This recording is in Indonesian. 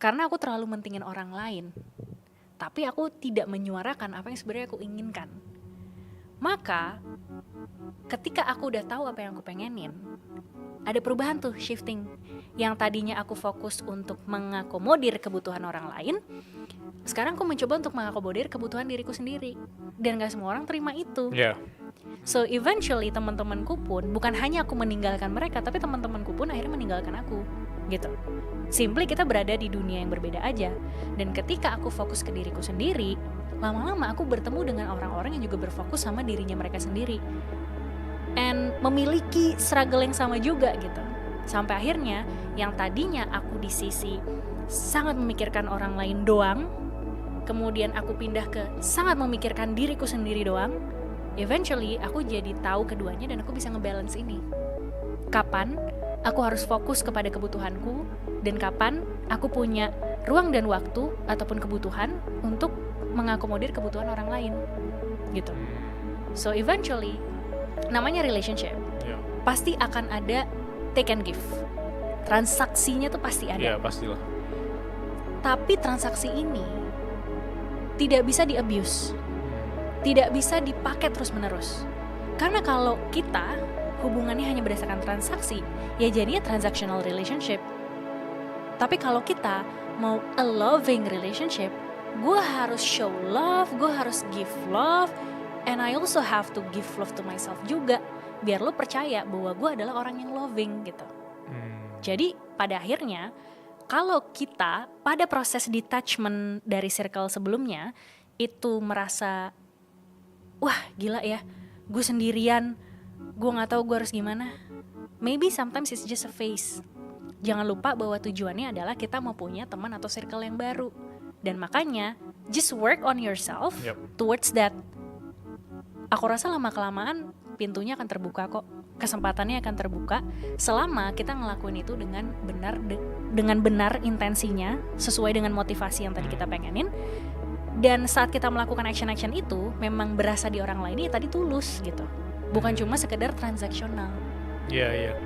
karena aku terlalu mentingin orang lain, tapi aku tidak menyuarakan apa yang sebenarnya aku inginkan. Maka ketika aku udah tahu apa yang aku pengenin, ada perubahan tuh, shifting. Yang tadinya aku fokus untuk mengakomodir kebutuhan orang lain, sekarang aku mencoba untuk mengakomodir kebutuhan diriku sendiri. Dan gak semua orang terima itu. So eventually teman-temanku pun, bukan hanya aku meninggalkan mereka, tapi teman-temanku pun akhirnya meninggalkan aku gitu. Simply kita berada di dunia yang berbeda aja. Dan ketika aku fokus ke diriku sendiri, lama-lama aku bertemu dengan orang-orang yang juga berfokus sama dirinya mereka sendiri, and memiliki struggle yang sama juga gitu. Sampai akhirnya yang tadinya aku di sisi sangat memikirkan orang lain doang, kemudian aku pindah ke sangat memikirkan diriku sendiri doang. Eventually aku jadi tahu keduanya dan aku bisa ngebalance ini. Kapan aku harus fokus kepada kebutuhanku, dan kapan aku punya ruang dan waktu ataupun kebutuhan untuk mengakomodir kebutuhan orang lain gitu. So eventually namanya relationship, pasti akan ada take and give. Transaksinya tuh pasti ada. Pastilah. Tapi transaksi ini tidak bisa di-abuse, tidak bisa dipakai terus-menerus. Karena kalau kita hubungannya hanya berdasarkan transaksi, ya jadinya transactional relationship. Tapi kalau kita mau a loving relationship, gue harus show love, gue harus give love, and I also have to give love to myself juga, biar lo percaya bahwa gue adalah orang yang loving gitu. Jadi pada akhirnya, kalau kita pada proses detachment dari circle sebelumnya itu merasa, wah gila ya, gue sendirian, gue gak tahu gue harus gimana. Maybe sometimes it's just a phase. Jangan lupa bahwa tujuannya adalah kita mau punya teman atau circle yang baru. Dan makanya just work on yourself towards that. Aku rasa lama-kelamaan pintunya akan terbuka kok. Kesempatannya akan terbuka selama kita ngelakuin itu dengan benar intensinya, sesuai dengan motivasi yang tadi kita pengenin. Dan saat kita melakukan action-action itu memang berasa di orang lain, ya tadi tulus gitu. Bukan cuma sekedar transaksional. Iya.